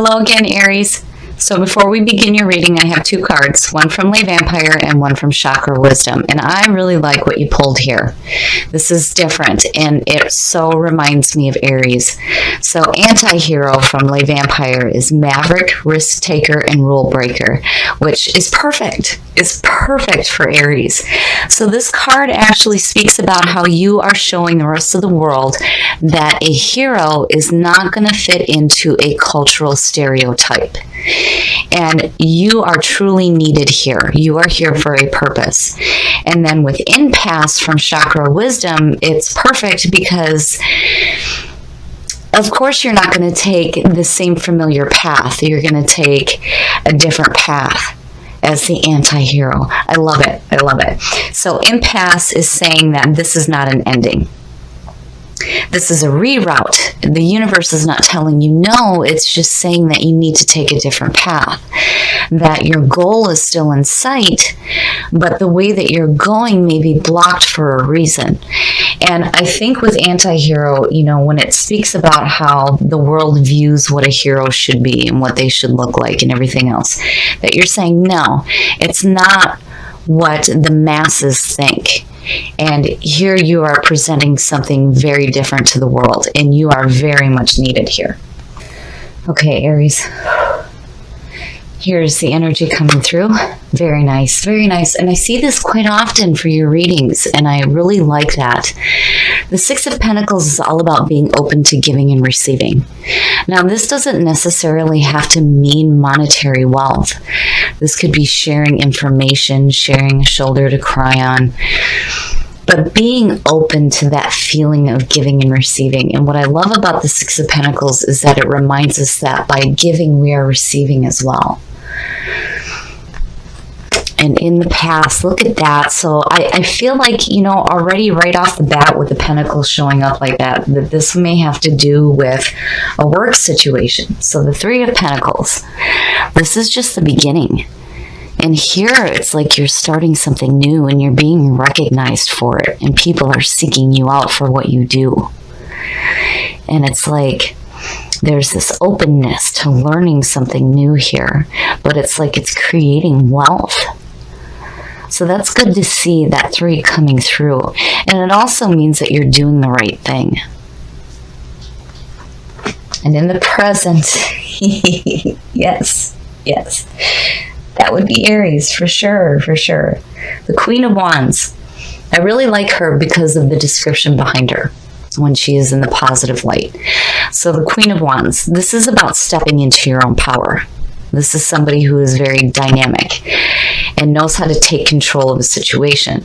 Hello again, Aries. So before we begin your reading, I have two cards, one from Lay Vampire and one from Chakra Wisdom. And I really like what you pulled here. This is different, and it so reminds me of Aries. So anti-hero from Lay Vampire is Maverick, Risk Taker, and Rule Breaker, which is perfect. It's perfect for Aries. So this card actually speaks about how you are showing the rest of the world that a hero is not going to fit into a cultural stereotype. And you are truly needed here. You are here for a purpose. And then with Impasse from Chakra Wisdom, it's perfect because, of course, you're not going to take the same familiar path. You're going to take a different path as the anti-hero. I love it. I love it. So Impasse is saying that this is not an ending. This is a reroute. The universe is not telling you no, it's just saying that you need to take a different path. That your goal is still in sight, but the way that you're going may be blocked for a reason. And I think with anti-hero, when it speaks about how the world views what a hero should be and what they should look like and everything else, that you're saying, no, it's not what the masses think. And here you are presenting something very different to the world, and you are very much needed here. Okay, Aries. Here's the energy coming through. Very nice, very nice. And I see this quite often for your readings, and I really like that. The Six of Pentacles is all about being open to giving and receiving. Now, this doesn't necessarily have to mean monetary wealth. This could be sharing information, sharing a shoulder to cry on, but being open to that feeling of giving and receiving. And what I love about the Six of Pentacles is that it reminds us that by giving, we are receiving as well. And in the past, look at that. So I feel like, already right off the bat with the Pentacles showing up like that this may have to do with a work situation. So the Three of Pentacles, this is just the beginning. And here it's like you're starting something new and you're being recognized for it. And people are seeking you out for what you do. And it's like there's this openness to learning something new here. But it's like it's creating wealth. So that's good to see that three coming through. And it also means that you're doing the right thing. And in the present, yes, that would be Aries for sure, for sure. The Queen of Wands. I really like her because of the description behind her when she is in the positive light. So the Queen of Wands, this is about stepping into your own power. This is somebody who is very dynamic and knows how to take control of a situation.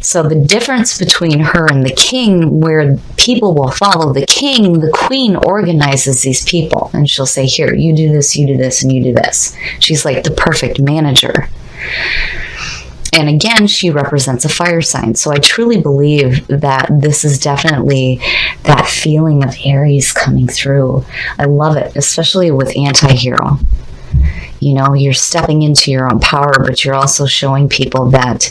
So the difference between her and the king, where people will follow the king, the queen organizes these people. And she'll say, here, you do this, and you do this. She's like the perfect manager. And again, she represents a fire sign. So I truly believe that this is definitely that feeling of Aries coming through. I love it, especially with anti-hero. You're stepping into your own power, but you're also showing people that,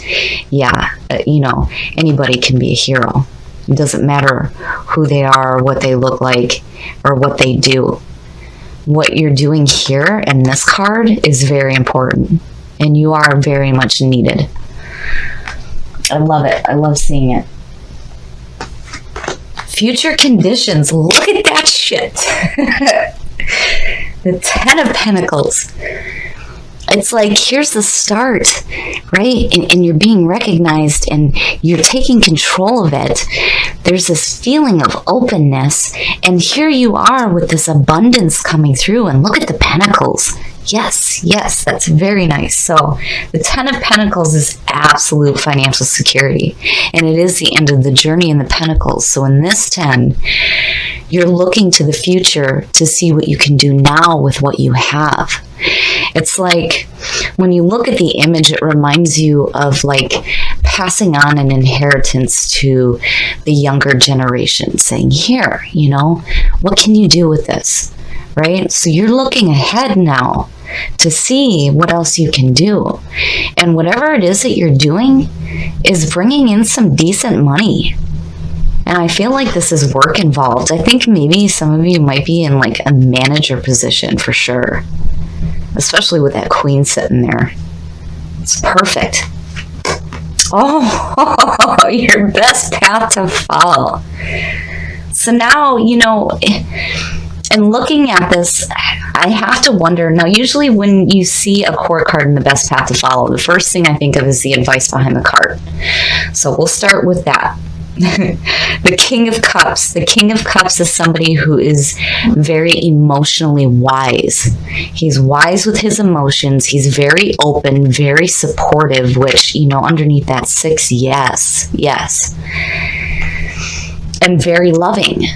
anybody can be a hero. It doesn't matter who they are, or what they look like, or what they do. What you're doing here in this card is very important, and you are very much needed. I love it. I love seeing it. Future conditions. Look at that shit. The Ten of Pentacles. It's like, here's the start, right? And you're being recognized and you're taking control of it. There's this feeling of openness. And here you are with this abundance coming through. And look at the Pentacles. Yes, that's very nice. So the Ten of Pentacles is absolute financial security. And it is the end of the journey in the Pentacles. So in this 10, you're looking to the future to see what you can do now with what you have. It's like when you look at the image, it reminds you of like passing on an inheritance to the younger generation, saying, here, what can you do with this? Right? So you're looking ahead now to see what else you can do. And whatever it is that you're doing is bringing in some decent money. And I feel like this is work involved. I think maybe some of you might be in like a manager position for sure. Especially with that queen sitting there. It's perfect. Oh, your best path to follow. So now, you know, and looking at this, I have to wonder. Now, usually when you see a court card in the best path to follow, the first thing I think of is the advice behind the card. So we'll start with that. The King of Cups. The King of Cups is somebody who is very emotionally wise. He's wise with his emotions. He's very open, very supportive, which, you know, underneath that 6, yes. And very loving.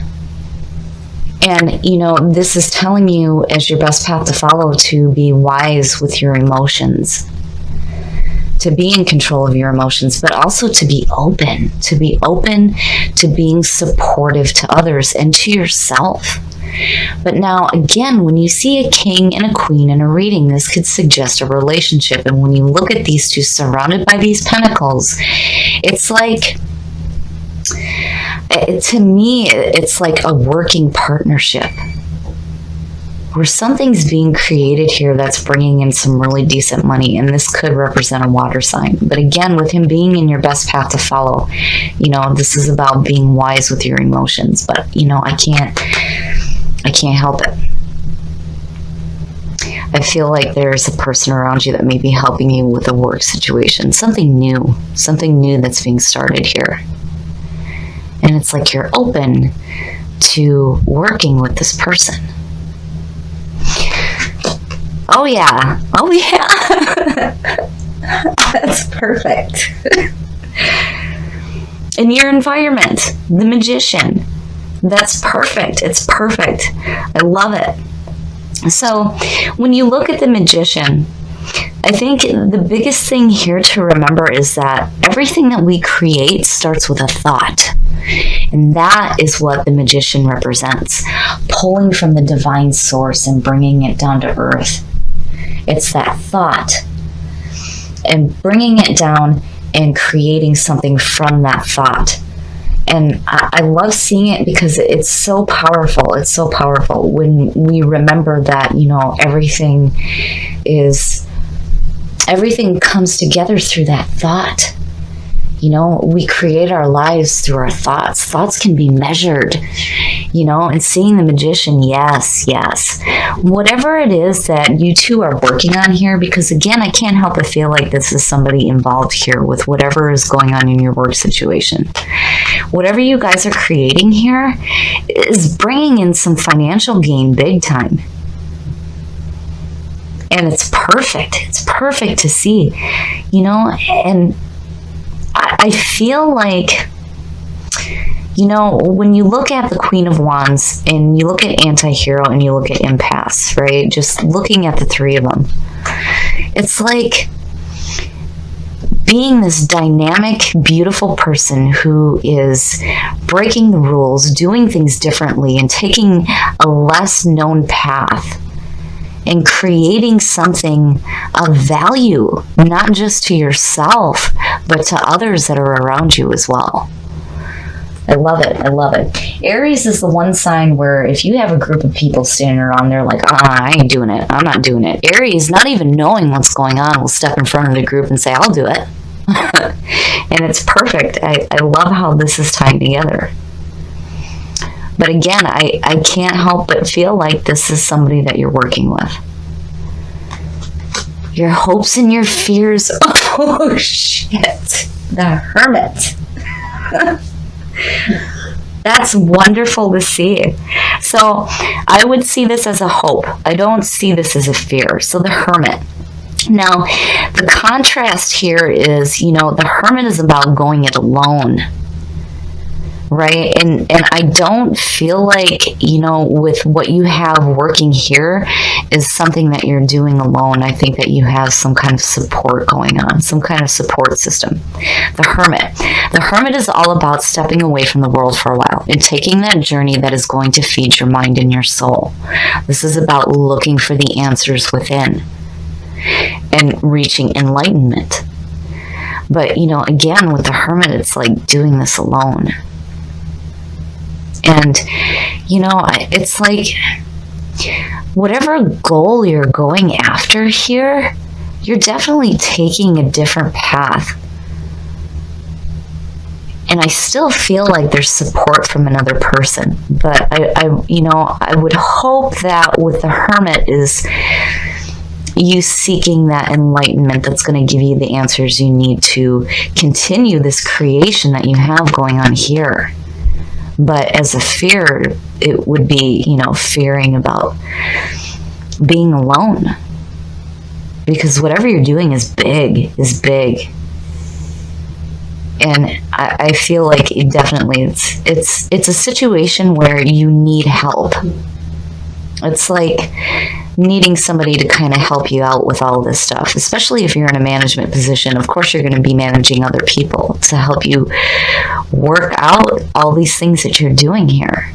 And, you know, this is telling you as your best path to follow to be wise with your emotions, to be in control of your emotions, but also to be open to being supportive to others and to yourself. But now, again, when you see a king and a queen in a reading, this could suggest a relationship. And when you look at these two surrounded by these pentacles, it's like, to me, it's like a working partnership where something's being created here that's bringing in some really decent money, and this could represent a water sign. But again, with him being in your best path to follow, you know, this is about being wise with your emotions. But, you know, I can't help it. I feel like there's a person around you that may be helping you with a work situation, something new that's being started here. And it's like you're open to working with this person. Oh yeah. That's perfect. In your environment, the Magician. That's perfect. It's perfect. I love it. So when you look at the Magician, I think the biggest thing here to remember is that everything that we create starts with a thought. And that is what the Magician represents, pulling from the divine source and bringing it down to earth. It's that thought and bringing it down and creating something from that thought. And I love seeing it because it's so powerful. It's so powerful when we remember that, you know, everything comes together through that thought. You know, we create our lives through our thoughts. Thoughts can be measured, you know, and seeing the Magician, yes. Whatever it is that you two are working on here, because again, I can't help but feel like this is somebody involved here with whatever is going on in your work situation. Whatever you guys are creating here is bringing in some financial gain big time. And it's perfect. It's perfect to see, you know, and I feel like, you know, when you look at the Queen of Wands and you look at Anti-Hero and you look at Impasse, right? Just looking at the three of them, it's like being this dynamic, beautiful person who is breaking the rules, doing things differently, and taking a less known path and creating something of value, not just to yourself, but to others that are around you as well. I love it. I love it. Aries is the one sign where if you have a group of people standing around, they're like, I ain't doing it. I'm not doing it. Aries, not even knowing what's going on, will step in front of the group and say, I'll do it. And it's perfect. I love how this is tying together. But again, I can't help but feel like this is somebody that you're working with. Your hopes and your fears. Oh, shit. The Hermit. That's wonderful to see. So I would see this as a hope. I don't see this as a fear. So the Hermit. Now, the contrast here is, you know, the Hermit is about going it alone. Right? And I don't feel like, you know, with what you have working here is something that you're doing alone. I think that you have some kind of support going on, some kind of support system. The Hermit. The Hermit is all about stepping away from the world for a while and taking that journey that is going to feed your mind and your soul. This is about looking for the answers within and reaching enlightenment. But, you know, again, with the Hermit, it's like doing this alone. And, it's like whatever goal you're going after here, you're definitely taking a different path. And I still feel like there's support from another person. But I would hope that with the Hermit is you seeking that enlightenment that's going to give you the answers you need to continue this creation that you have going on here. But as a fear, it would be, fearing about being alone. Because whatever you're doing is big. And I feel like it's a situation where you need help. It's like needing somebody to kind of help you out with all this stuff, especially if you're in a management position. Of course, you're going to be managing other people to help you work out all these things that you're doing here.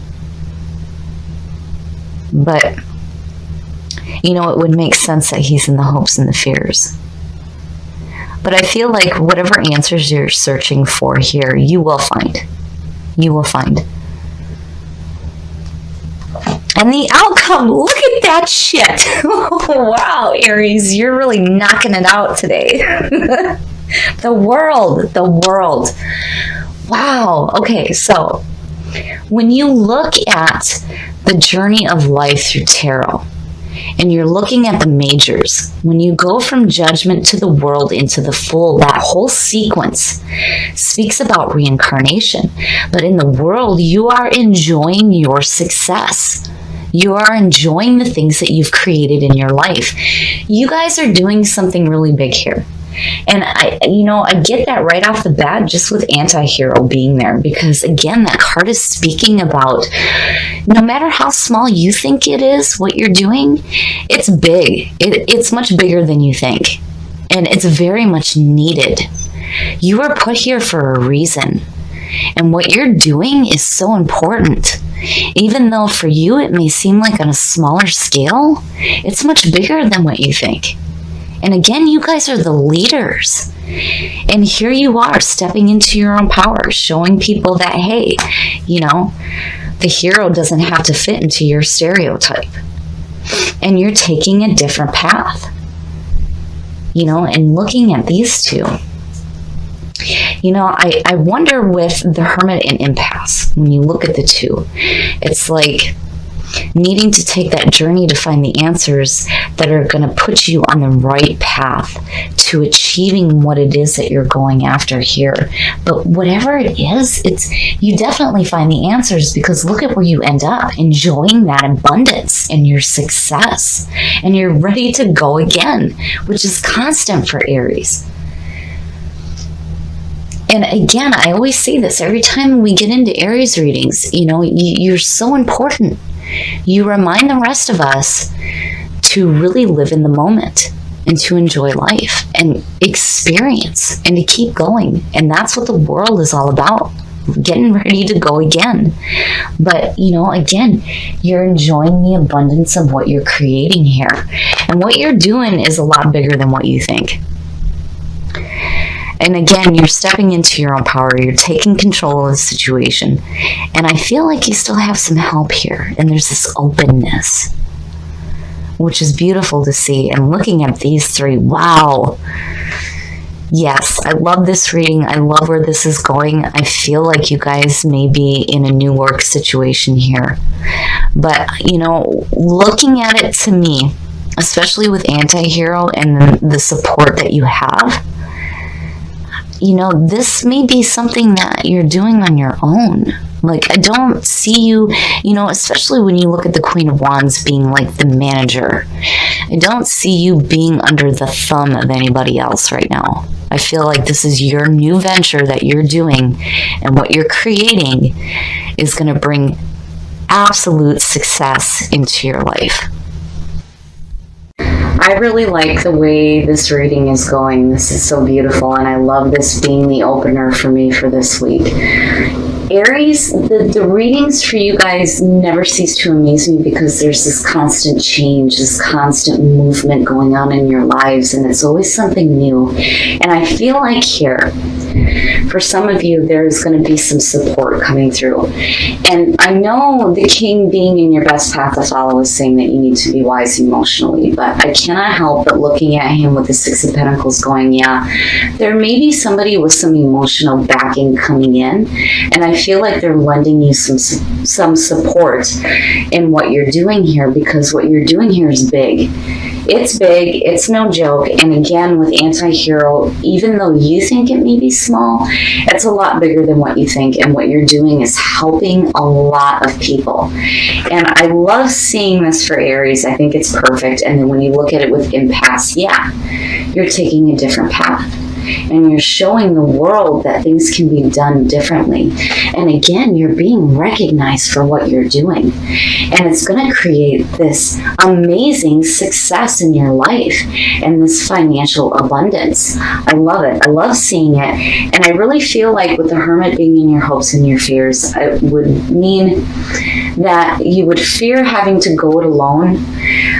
But, it would make sense that he's in the hopes and the fears. But I feel like whatever answers you're searching for here, you will find. You will find. And the outcome, look at that shit. Wow, Aries, you're really knocking it out today. The world. Wow. Okay, so when you look at the journey of life through tarot, and you're looking at the majors, when you go from judgment to the world into the full, that whole sequence speaks about reincarnation. But in the world, you are enjoying your success. You are enjoying the things that you've created in your life. You guys are doing something really big here. And I get that right off the bat just with anti-hero being there, because again, that card is speaking about no matter how small you think it is, what you're doing, it's big. It's much bigger than you think. And it's very much needed. You are put here for a reason. And what you're doing is so important. Even though for you it may seem like on a smaller scale, it's much bigger than what you think. And again, you guys are the leaders. And here you are stepping into your own power, showing people that, hey, the hero doesn't have to fit into your stereotype. And you're taking a different path. And looking at these two, I wonder with the Hermit and Impasse, when you look at the two, it's like needing to take that journey to find the answers that are going to put you on the right path to achieving what it is that you're going after here. But whatever it is, you definitely find the answers, because look at where you end up, enjoying that abundance and your success, and you're ready to go again, which is constant for Aries. And again, I always say this every time we get into Aries readings, you're so important. You remind the rest of us to really live in the moment and to enjoy life and experience and to keep going. And that's what the world is all about, getting ready to go again. But, again, you're enjoying the abundance of what you're creating here. And what you're doing is a lot bigger than what you think. And again, you're stepping into your own power. You're taking control of the situation. And I feel like you still have some help here. And there's this openness, which is beautiful to see. And looking at these three, wow. Yes, I love this reading. I love where this is going. I feel like you guys may be in a new work situation here. But, looking at it, to me, especially with anti-hero and the support that you have, this may be something that you're doing on your own. Like, I don't see you, especially when you look at the Queen of Wands being like the manager. I don't see you being under the thumb of anybody else right now. I feel like this is your new venture that you're doing, and what you're creating is going to bring absolute success into your life. I really like the way this reading is going. This is so beautiful, and I love this being the opener for me for this week. Aries, the readings for you guys never cease to amaze me, because there's this constant change, this constant movement going on in your lives, and it's always something new. And I feel like here, for some of you, there's going to be some support coming through. And I know the king being in your best path to follow is saying that you need to be wise emotionally, but I cannot help but looking at him with the Six of Pentacles going, yeah, there may be somebody with some emotional backing coming in, and I feel like they're lending you some support in what you're doing here, because what you're doing here is big. It's big, it's no joke, and again, with anti-hero, even though you think it may be small, it's a lot bigger than what you think, and what you're doing is helping a lot of people. And I love seeing this for Aries. I think it's perfect. And then when you look at it with impasse, yeah, you're taking a different path. And you're showing the world that things can be done differently. And again, you're being recognized for what you're doing. And it's going to create this amazing success in your life and this financial abundance. I love it. I love seeing it. And I really feel like with the Hermit being in your hopes and your fears, it would mean that you would fear having to go it alone.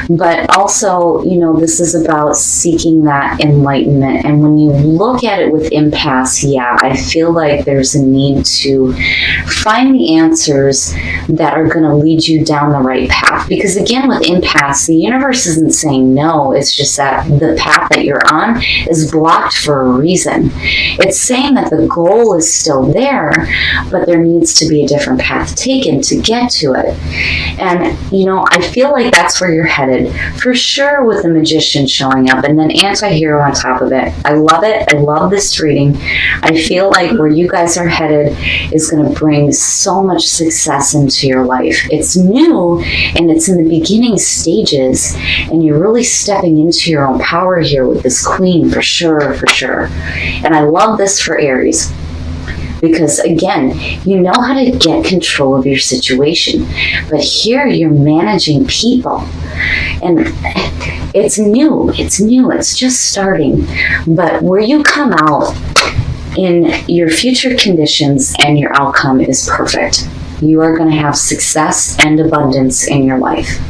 But also, you know, this is about seeking that enlightenment. And when you look at it with impasse, yeah, I feel like there's a need to find the answers that are going to lead you down the right path. Because again, with impasse, the universe isn't saying no. It's just that the path that you're on is blocked for a reason. It's saying that the goal is still there, but there needs to be a different path taken to get to it. And, you know, I feel like that's where you're headed. For sure, with the Magician showing up and then anti-hero on top of it. I love it. I love this reading. I feel like where you guys are headed is going to bring so much success into your life. It's new and it's in the beginning stages, and you're really stepping into your own power here with this Queen, for sure, for sure. And I love this for Aries. Because again, you know how to get control of your situation. But here you're managing people. And it's new. It's just starting. But where you come out in your future conditions and your outcome is perfect. You are going to have success and abundance in your life.